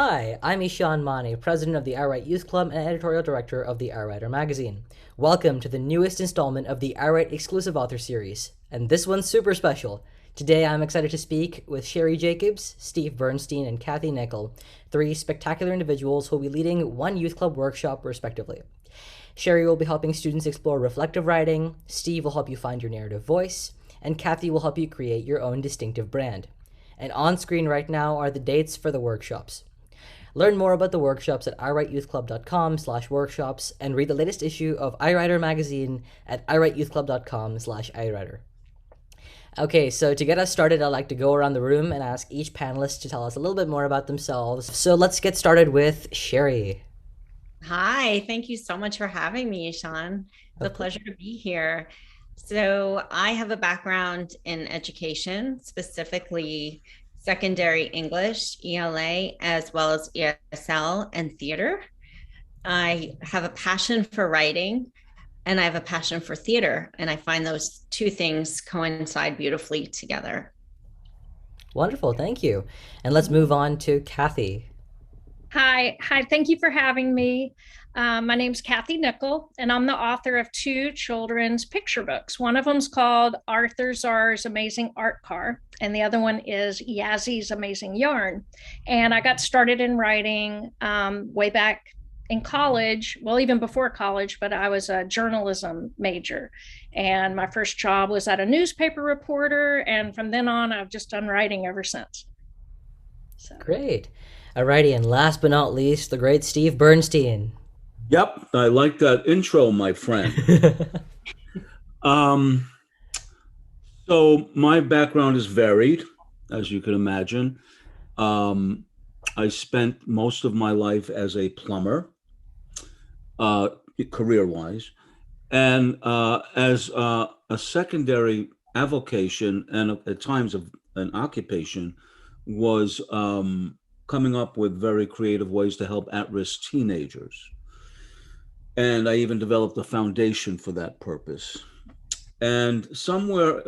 Hi, I'm Eshaan Mani, president of the iWRITE Youth Club and editorial director of the iWriter magazine. Welcome to the newest installment of the iWRITE exclusive author series, and this one's super special. Today I'm excited to speak with Sheri Jacobs, Steve Bernstein, and Kathy Nickel, three spectacular individuals who will be leading one youth club workshop respectively. Sheri will be helping students explore reflective writing, Steve will help you find your narrative voice, and Kathy will help you create your own distinctive brand. And on screen right now are the dates for the workshops. Learn more about the workshops at iWriteYouthClub.com/workshops and read the latest issue of iWriter magazine at iWriteYouthClub.com/iWriter. Okay, so to get us started, I'd like to go around the room and ask each panelist to tell us a little bit more about themselves. So let's get started with Sheri. Hi, thank you so much for having me, Eshaan. It's a Of course. pleasure to be here. So, I have a background in education, specifically secondary English, ELA, as well as ESL and theater. I have a passion for writing and I have a passion for theater, and I find those two things coincide beautifully together. Wonderful, thank you. And let's move on to Kathy. Hi. Thank you for having me. My name's Kathy Nickel, and I'm the author of two children's picture books. One of them's called Arthur Czar's Amazing Art Car, and the other one is Yazzy's Amazing Yarn. And I got started in writing way back in college, well, even before college, but I was a journalism major. And my first job was at a newspaper reporter, and from then on, I've just done writing ever since. So. Great. Alrighty, and last but not least, the great Steve Bernstein. Yep, I like that intro, my friend. Um, so my background is varied, as you can imagine. Um, I spent most of my life as a plumber, uh, career-wise, and as a secondary avocation and at times of an occupation was coming up with very creative ways to help at-risk teenagers. And I even developed a foundation for that purpose. And somewhere,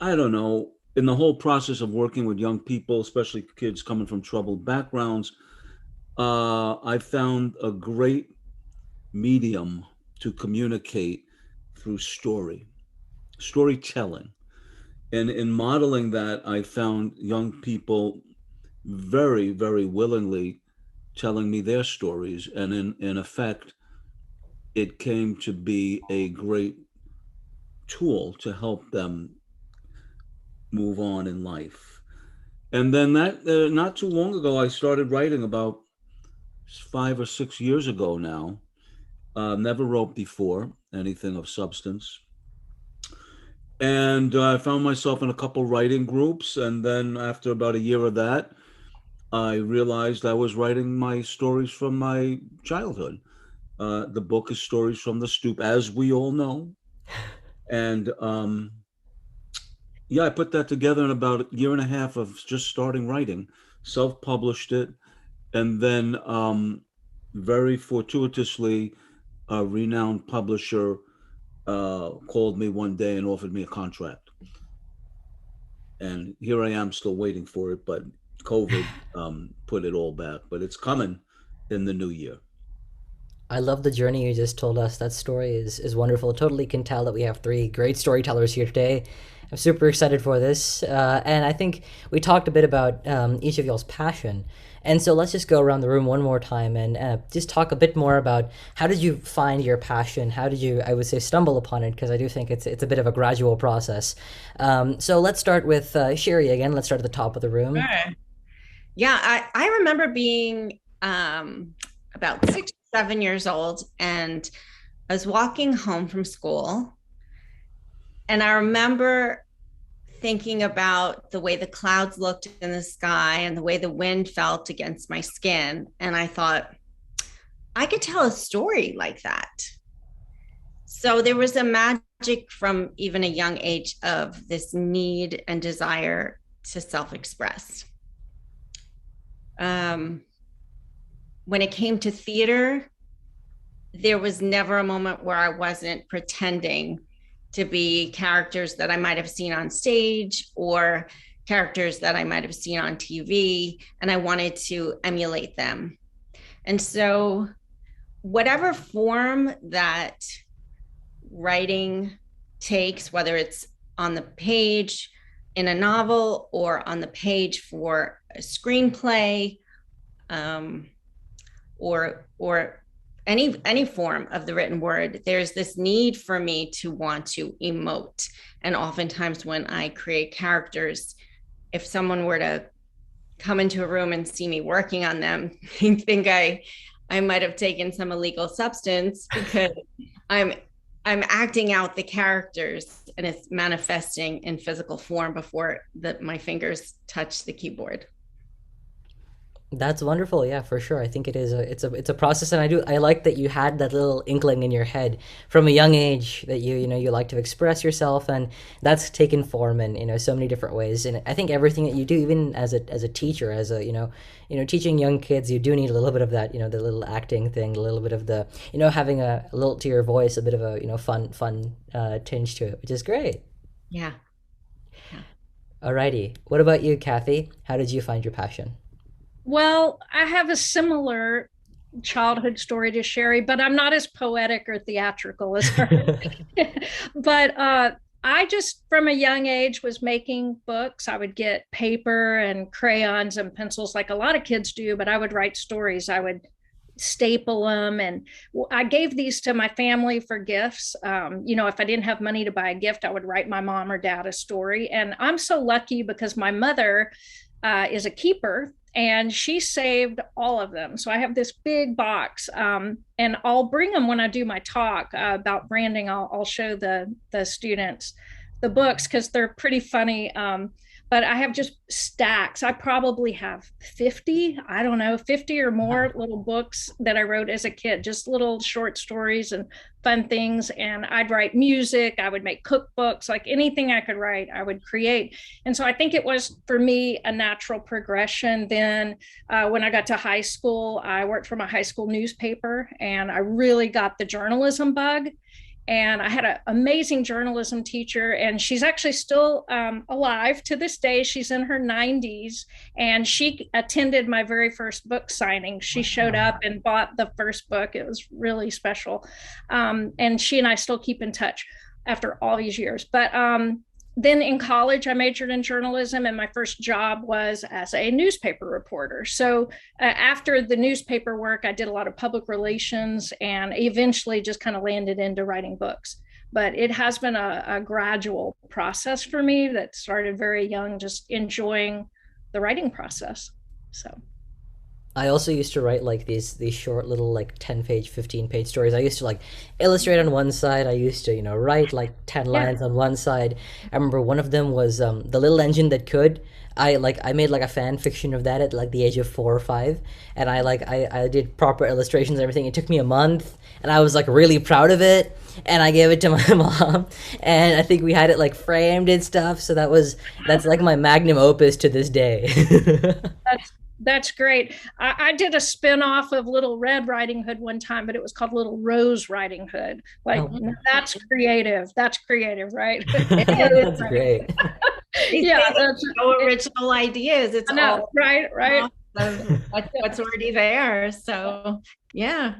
I don't know, in the whole process of working with young people, especially kids coming from troubled backgrounds, I found a great medium to communicate through storytelling. And in modeling that, I found young people very, very willingly telling me their stories. And in effect, it came to be a great tool to help them move on in life. And then that, not too long ago, I started writing about 5 or 6 years ago now. Never wrote before anything of substance. And I found myself in a couple writing groups. And then after about a year of that, I realized I was writing my stories from my childhood. The book is Stories from the Stoop, as we all know. And yeah, I put that together in about a year and a half of just starting writing, self published it. And then very fortuitously, a renowned publisher called me one day and offered me a contract. And here I am still waiting for it, but COVID put it all back. But it's coming in the new year. I love the journey you just told us. That story is wonderful. Totally can tell that we have three great storytellers here today. I'm super excited for this. And I think we talked a bit about each of y'all's passion. And so let's just go around the room one more time and just talk a bit more about how did you find your passion? How did you, I would say, stumble upon it? Because I do think it's a bit of a gradual process. So let's start with Sheri again. Let's start at the top of the room. Sure. Yeah, I remember being about 6 or 7 years old, and I was walking home from school, and I remember thinking about the way the clouds looked in the sky and the way the wind felt against my skin. And I thought, I could tell a story like that. So there was a magic from even a young age of this need and desire to self express. Um, when it came to theater, there was never a moment where I wasn't pretending to be characters that I might have seen on stage or characters that I might have seen on TV, and I wanted to emulate them. And so, whatever form that writing takes, whether it's on the page in a novel or on the page for a screenplay, or any form of the written word, there's this need for me to want to emote. And oftentimes when I create characters, if someone were to come into a room and see me working on them, I think I might have taken some illegal substance, because I'm acting out the characters and it's manifesting in physical form before my fingers touch the keyboard. That's wonderful. Yeah, for sure. I think it is it's a process, and I like that you had that little inkling in your head from a young age that you like to express yourself, and that's taken form in so many different ways. And I think everything that you do, even as a teacher, as a teaching young kids, you do need a little bit of that, the little acting thing, a little bit of the having a lilt to your voice, a bit of a fun tinge to it, which is great. Yeah. Alrighty. What about you, Kathy? How did you find your passion? Well, I have a similar childhood story to Sheri, but I'm not as poetic or theatrical as her. But I just, from a young age, was making books. I would get paper and crayons and pencils like a lot of kids do, but I would write stories. I would staple them, and I gave these to my family for gifts. If I didn't have money to buy a gift, I would write my mom or dad a story. And I'm so lucky because my mother is a keeper, and she saved all of them. So I have this big box, and I'll bring them when I do my talk about branding. I'll show the students the books because they're pretty funny. But I have just stacks. I probably have 50, I don't know, 50 or more little books that I wrote as a kid, just little short stories and fun things. And I'd write music, I would make cookbooks, like anything I could write, I would create. And so I think it was, for me, a natural progression. Then when I got to high school, I worked for my high school newspaper, and I really got the journalism bug. And I had an amazing journalism teacher, and she's actually still alive to this day. She's in her 90s, and she attended my very first book signing. She showed up and bought the first book. It was really special. And she and I still keep in touch after all these years. But then in college, I majored in journalism, and my first job was as a newspaper reporter. So after the newspaper work, I did a lot of public relations, and eventually just kind of landed into writing books. But it has been a gradual process for me that started very young, just enjoying the writing process. So I also used to write like these short little like 10-page, 15-page stories. I used to like illustrate on one side. I used to, write like 10 lines on one side. I remember one of them was The Little Engine That Could. I made like a fan fiction of that at like the age of 4 or 5, and I did proper illustrations and everything. It took me a month, and I was like really proud of it, and I gave it to my mom, and I think we had it like framed and stuff. So that's like my magnum opus to this day. That's great. I did a spin-off of Little Red Riding Hood one time, but it was called Little Rose Riding Hood. Like, that's creative. That's creative, right? That's great. Yeah, that's no original ideas. It's all right. What's already there. So yeah.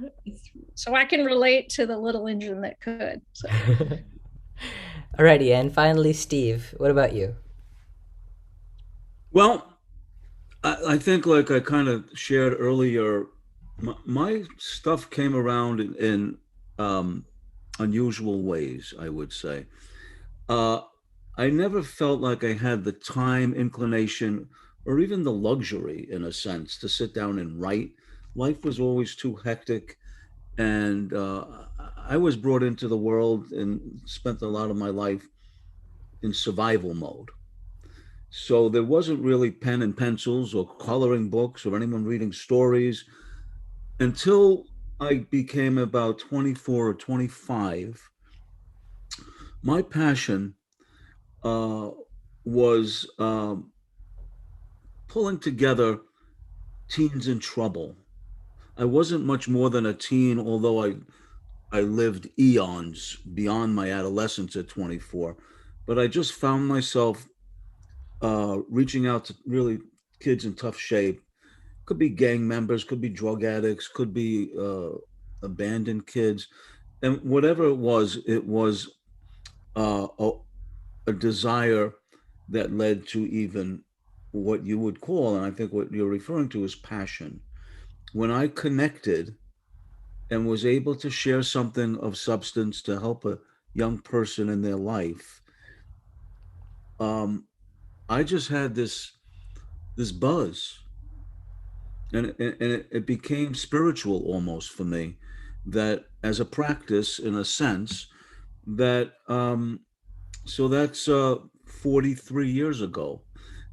So I can relate to the little engine that could. So. Alrighty, and finally, Steve, what about you? Well, I think, like I kind of shared earlier, my stuff came around in unusual ways, I would say. I never felt like I had the time, inclination, or even the luxury, in a sense, to sit down and write. Life was always too hectic, and I was brought into the world and spent a lot of my life in survival mode. So there wasn't really pen and pencils or coloring books or anyone reading stories until I became about 24 or 25. My passion was pulling together teens in trouble. I wasn't much more than a teen, although I lived eons beyond my adolescence at 24. But I just found myself reaching out to really kids in tough shape. Could be gang members, could be drug addicts, could be abandoned kids, and whatever it was a desire that led to even what you would call, and I think what you're referring to is passion. When I connected and was able to share something of substance to help a young person in their life, I just had this buzz, and it became spiritual almost for me, that as a practice in a sense that so that's 43 years ago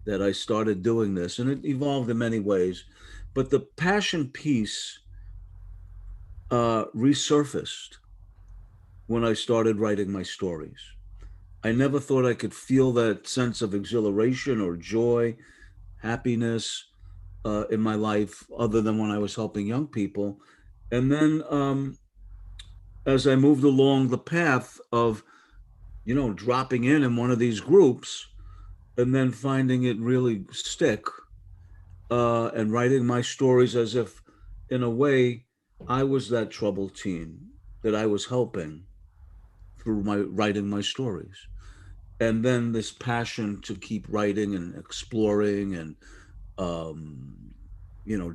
that I started doing this, and it evolved in many ways, but the passion piece resurfaced when I started writing my stories. I never thought I could feel that sense of exhilaration or joy, happiness in my life other than when I was helping young people. And then as I moved along the path of, dropping in one of these groups and then finding it really stick, and writing my stories as if, in a way, I was that troubled teen that I was helping through my writing my stories. And then this passion to keep writing and exploring and um,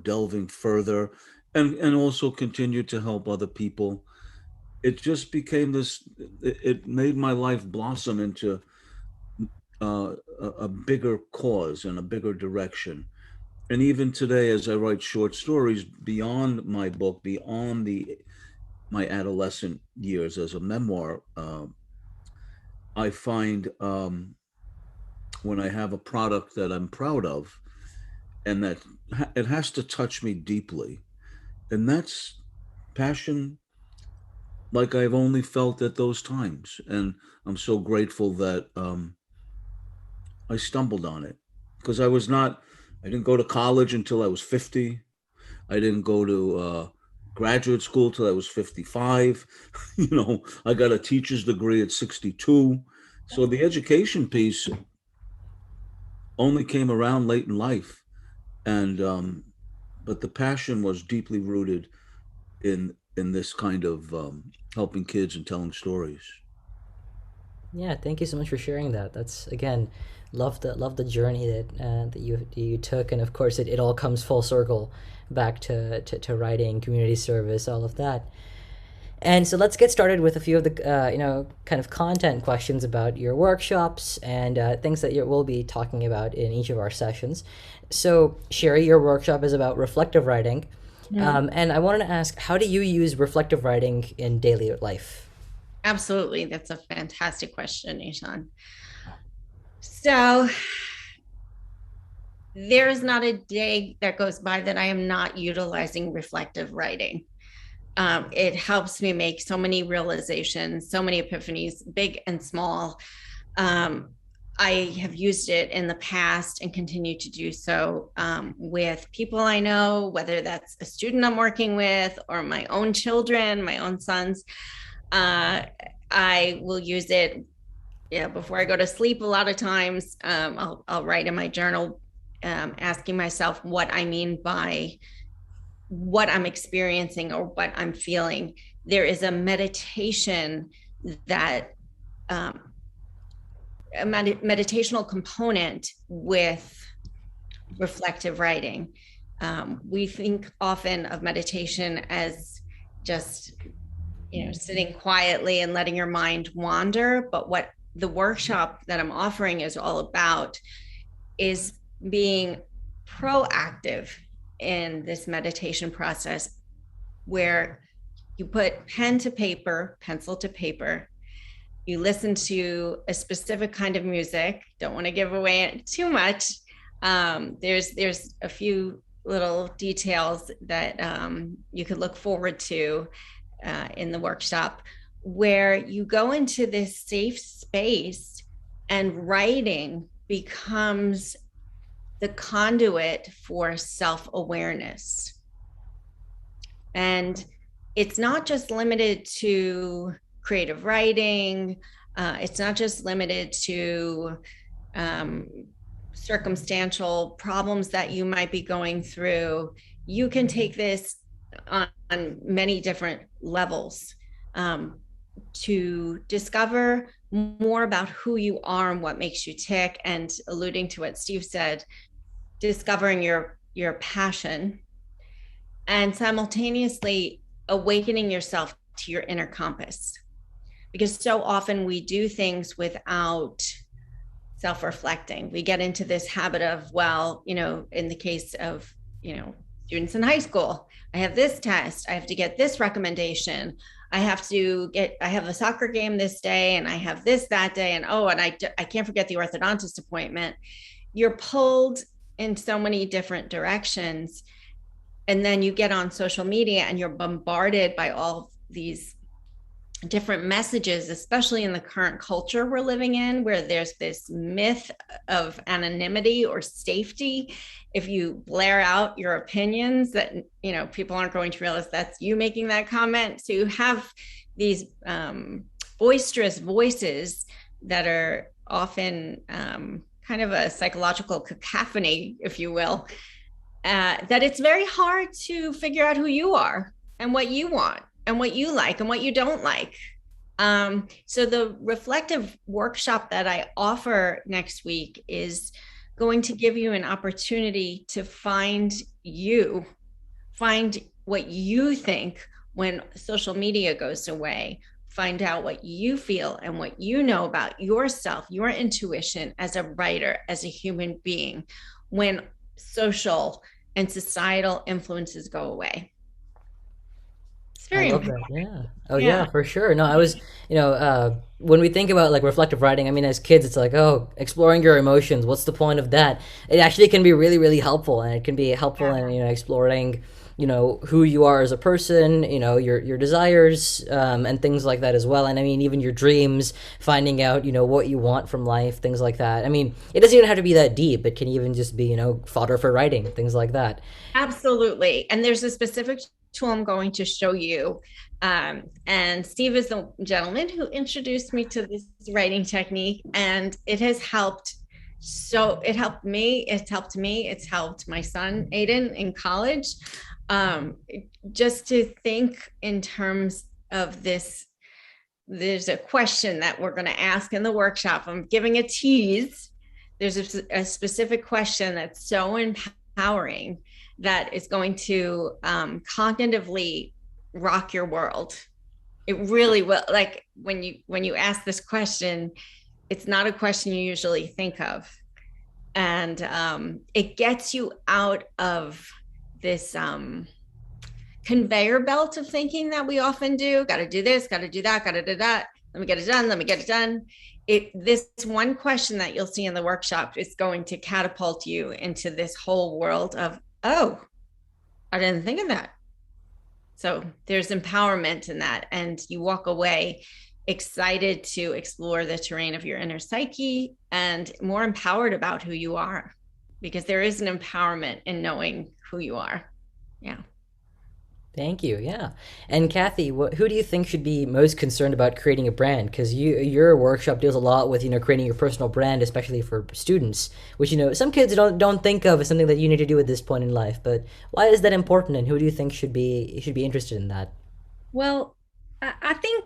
delving further, and also continue to help other people. It just became this. It made my life blossom into a bigger cause and a bigger direction. And even today, as I write short stories beyond my book, beyond my adolescent years as a memoir, I find when I have a product that I'm proud of, and that it has to touch me deeply, and that's passion like I've only felt at those times. And I'm so grateful that I stumbled on it, because I didn't go to college until I was 50. I didn't go to graduate school till I was 55. I got a teacher's degree at 62. So the education piece only came around late in life. And but the passion was deeply rooted in this kind of helping kids and telling stories. Yeah, thank you so much for sharing that. That's again, love the journey that you took, and of course it all comes full circle back to writing, community service, all of that. And so let's get started with a few of the kind of content questions about your workshops and things that we'll be talking about in each of our sessions. So Sheri, your workshop is about reflective writing, and I wanted to ask, how do you use reflective writing in daily life? Absolutely. That's a fantastic question, Eshaan. So there is not a day that goes by that I am not utilizing reflective writing. It helps me make so many realizations, so many epiphanies, big and small. I have used it in the past and continue to do so with people I know, whether that's a student I'm working with or my own children, my own sons. I will use it before I go to sleep. A lot of times I'll write in my journal, asking myself what I mean by what I'm experiencing or what I'm feeling. There is a meditation that a meditational component with reflective writing. We think often of meditation as just sitting quietly and letting your mind wander, but what the workshop that I'm offering is all about is being proactive in this meditation process, where you put pen to paper, pencil to paper, you listen to a specific kind of music. Don't want to give away too much. There's a few little details that you could look forward to in the workshop, where you go into this safe space and writing becomes the conduit for self-awareness. And it's not just limited to creative writing. It's not just limited to circumstantial problems that you might be going through, you can take this on many different levels, to discover more about who you are and what makes you tick. And alluding to what Steve said, discovering your passion, and simultaneously awakening yourself to your inner compass. Because so often we do things without self-reflecting. We get into this habit of, well, in the case of, students in high school, I have this test, I have to get this recommendation, I have a soccer game this day, and I have this that day, and I can't forget the orthodontist appointment. You're pulled in so many different directions. And then you get on social media and you're bombarded by all these different messages, especially in the current culture we're living in, where there's this myth of anonymity or safety. If you blare out your opinions, that people aren't going to realize that's you making that comment. So you have these boisterous voices that are often kind of a psychological cacophony, if you will, that it's very hard to figure out who you are and what you want and what you like and what you don't like. So the reflective workshop that I offer next week is going to give you an opportunity to find what you think when social media goes away, find out what you feel and what you know about yourself, your intuition as a writer, as a human being, when social and societal influences go away. It's very important. That. Yeah. Oh yeah, for sure. No, I was, when we think about like reflective writing, I mean, as kids, it's like, oh, exploring your emotions. What's the point of that? It actually can be really, really helpful, and it can be helpful in exploring, who you are as a person, your desires, and things like that as well. And I mean, even your dreams, finding out, what you want from life, things like that. I mean, it doesn't even have to be that deep. It can even just be, fodder for writing, things like that. Absolutely. And there's a specific tool I'm going to show you. And Steve is the gentleman who introduced me to this writing technique, and it has helped. So it helped me, it's helped my son, Aiden, in college. Just to think in terms of this, there's a question that we're going to ask in the workshop. I'm giving a tease. There's a specific question that's so empowering that is going to cognitively rock your world. It really will. Like when you ask this question, it's not a question you usually think of. And it gets you out of this conveyor belt of thinking that we often do. Got to do this, got to do that, got to do that. Let me get it done. This one question that you'll see in the workshop is going to catapult you into this whole world of, oh, I didn't think of that. So there's empowerment in that. And you walk away excited to explore the terrain of your inner psyche and more empowered about who you are, because there is an empowerment in knowing who you are. Yeah. Thank you. Yeah. And Kathy, who do you think should be most concerned about creating a brand? Because your workshop deals a lot with creating your personal brand, especially for students, which some kids don't think of as something that you need to do at this point in life. But why is that important, and who do you think should be interested in that? Well, I think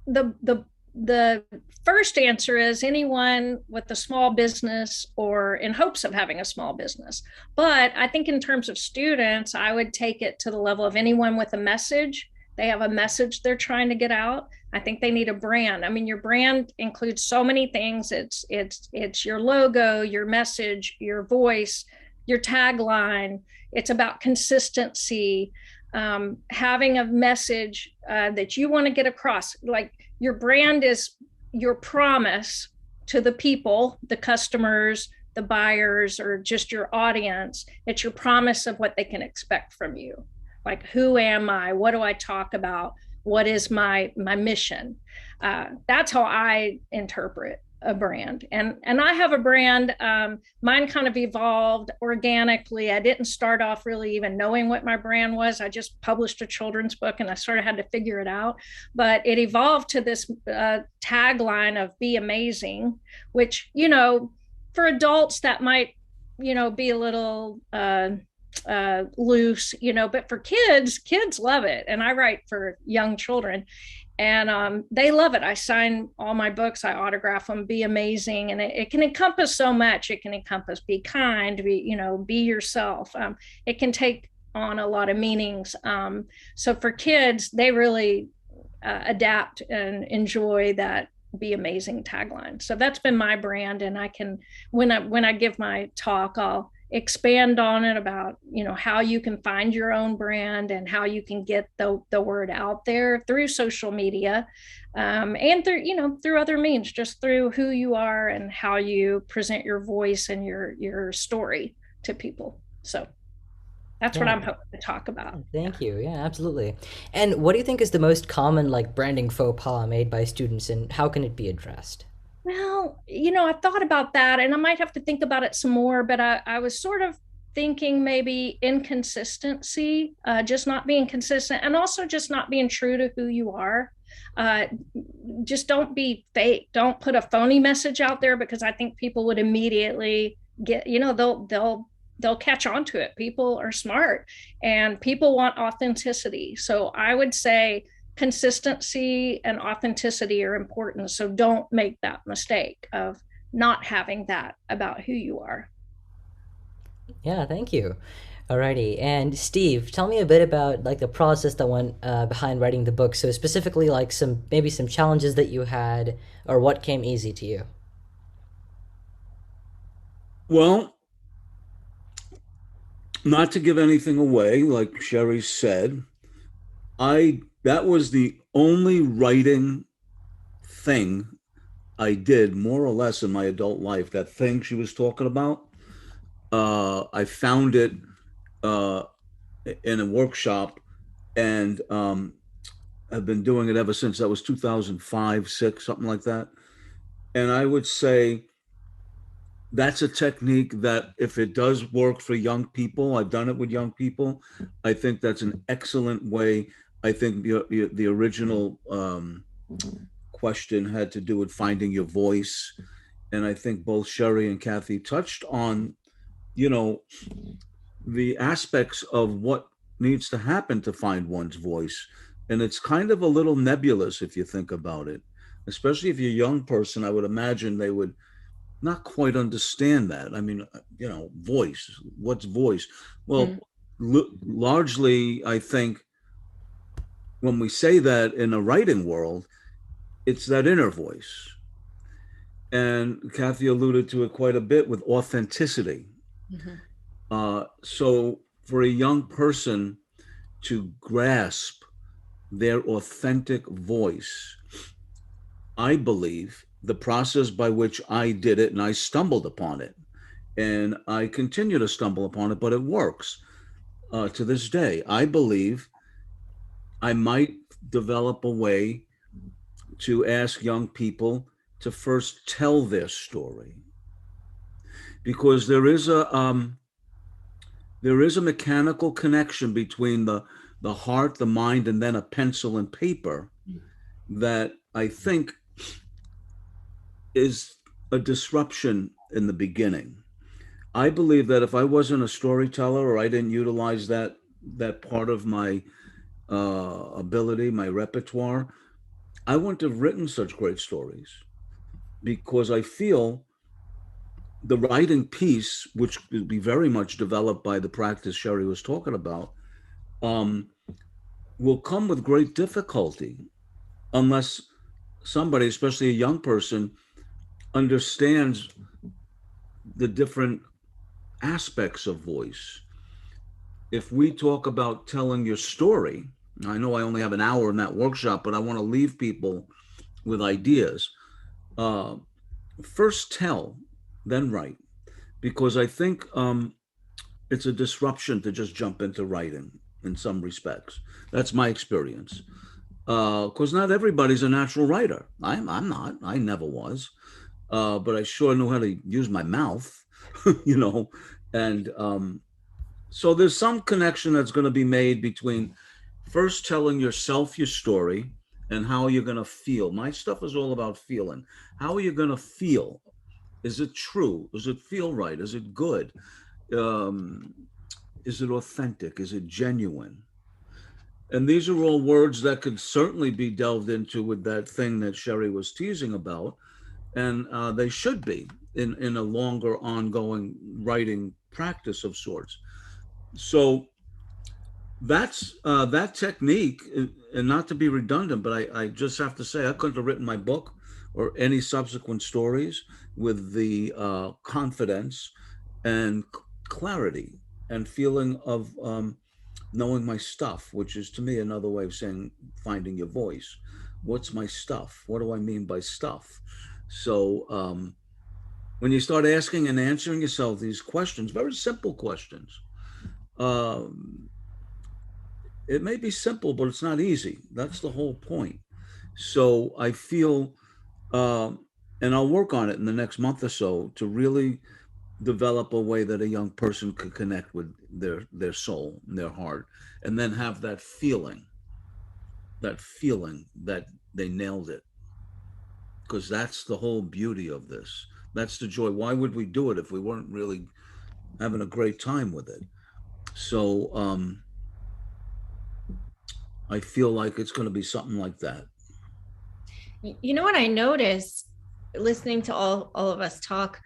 the first answer is anyone with a small business or in hopes of having a small business. But I think in terms of students, I would take it to the level of anyone with a message. They have a message they're trying to get out. I think they need a brand. I mean, your brand includes so many things. It's your logo, your message, your voice, your tagline. It's about consistency, having a message that you want to get across. Like, your brand is your promise to the people, the customers, the buyers, or just your audience. It's your promise of what they can expect from you. Like, who am I? What do I talk about? What is my mission? That's how I interpret a brand. And I have a brand. Mine kind of evolved organically. I didn't start off really even knowing what my brand was. I just published a children's book and I sort of had to figure it out. But it evolved to this tagline of "Be Amazing," which, for adults that might, be a little loose, but for kids love it. And I write for young children, and they love it. I sign all my books, I autograph them, be amazing. And it can encompass so much. It can encompass be kind, be yourself. It can take on a lot of meanings. So for kids, they really adapt and enjoy that be amazing tagline. So that's been my brand. And I can, when I give my talk, I'll expand on it about, how you can find your own brand and how you can get the word out there through social media, and through other means, just through who you are and how you present your voice and your story to people. So that's what I'm hoping to talk about. Thank you. Yeah, absolutely. And what do you think is the most common branding faux pas made by students, and how can it be addressed? Well, I thought about that, and I might have to think about it some more, but I was sort of thinking maybe inconsistency, just not being consistent, and also just not being true to who you are. Just don't be fake. Don't put a phony message out there, because I think people would immediately get, they'll catch on to it. People are smart and people want authenticity. So I would say consistency and authenticity are important. So don't make that mistake of not having that about who you are. Yeah, thank you. Alrighty, and Steve, tell me a bit about the process that went behind writing the book. So specifically, maybe some challenges that you had, or what came easy to you. Well, not to give anything away, like Sheri said, that was the only writing thing I did more or less in my adult life. That thing she was talking about, I found it in a workshop, and I've been doing it ever since. That was 2005, 6, something like that. And I would say that's a technique that if it does work for young people, I've done it with young people, I think that's an excellent way. I think the original question had to do with finding your voice. And I think both Sheri and Kathy touched on, the aspects of what needs to happen to find one's voice. And it's kind of a little nebulous if you think about it, especially if you're a young person. I would imagine they would not quite understand that. I mean, voice, what's voice? Well, largely, I think when we say that in a writing world, it's that inner voice. And Kathy alluded to it quite a bit with authenticity. So for a young person to grasp their authentic voice, I believe the process by which I did it, and I stumbled upon it, and I continue to stumble upon it, but it works to this day. I believe I might develop a way to ask young people to first tell their story, because there is a mechanical connection between the heart, the mind, and then a pencil and paper that I think is a disruption in the beginning. I believe that if I wasn't a storyteller, or I didn't utilize that part of my ability, my repertoire, I wouldn't have written such great stories, because I feel the writing piece, which will be very much developed by the practice Sheri was talking about, will come with great difficulty unless somebody, especially a young person, understands the different aspects of voice. If we talk about telling your story, I know I only have an hour in that workshop, but I want to leave people with ideas. First tell, then write, because I think it's a disruption to just jump into writing in some respects. That's my experience. Because not everybody's a natural writer. I'm not. I never was. But I sure know how to use my mouth, and so there's some connection that's going to be made between first telling yourself your story and how you're going to feel. My stuff is all about feeling. How are you going to feel Is it true? Does it feel right? Is it good? Um, is it authentic? Is it genuine? And these are all words that could certainly be delved into with that thing that Sheri was teasing about. And they should be in a longer ongoing writing practice of sorts. So that's that technique, and not to be redundant, but I just have to say I couldn't have written my book or any subsequent stories with the confidence and clarity and feeling of knowing my stuff, which is to me another way of saying finding your voice. What's my stuff? What do I mean by stuff? So when you start asking and answering yourself these questions, very simple questions, um, it may be simple, but it's not easy. That's the whole point. So I feel, and I'll work on it in the next month or so to really develop a way that a young person could connect with their soul and their heart, and then have that feeling that they nailed it. Because that's the whole beauty of this. That's the joy. Why would we do it if we weren't really having a great time with it? So I feel like it's going to be something like that. You know what I noticed listening to all of us talk,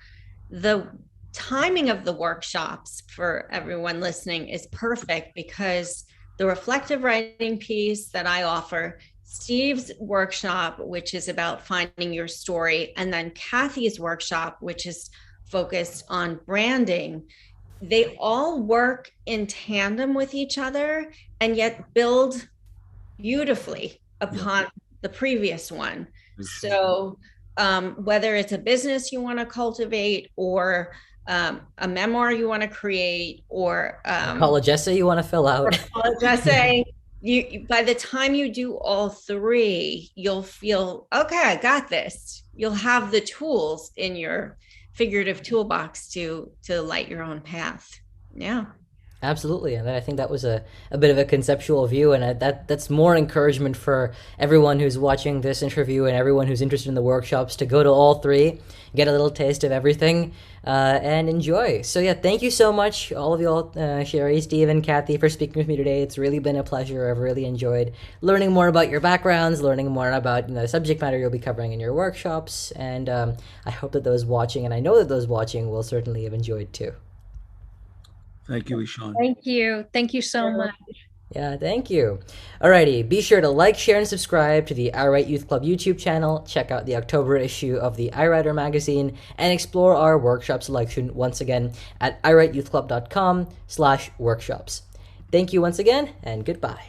the timing of the workshops for everyone listening is perfect, because the reflective writing piece that I offer, Steve's workshop, which is about finding your story, and then Kathy's workshop, which is focused on branding, they all work in tandem with each other and yet build beautifully upon the previous one. So whether it's a business you want to cultivate, or a memoir you want to create, or college essay you want to fill out, college essay, you by the time you do all three, you'll feel, okay, I got this. You'll have the tools in your figurative toolbox to light your own path. Yeah. Absolutely, and I think that was a bit of a conceptual view, and that's more encouragement for everyone who's watching this interview and everyone who's interested in the workshops to go to all three, get a little taste of everything, and enjoy. So yeah, thank you so much, all of y'all, Sheri, Steve, and Kathy, for speaking with me today. It's really been a pleasure. I've really enjoyed learning more about your backgrounds, learning more about the subject matter you'll be covering in your workshops, and I hope that those watching, and I know that those watching, will certainly have enjoyed too. Thank you, Eshaan. Thank you. Thank you so much. Yeah, thank you. Alrighty, be sure to like, share, and subscribe to the iWRITE Youth Club YouTube channel, check out the October issue of the iWriter magazine, and explore our workshop selection once again at iWriteYouthClub.com/workshops. Thank you once again, and goodbye.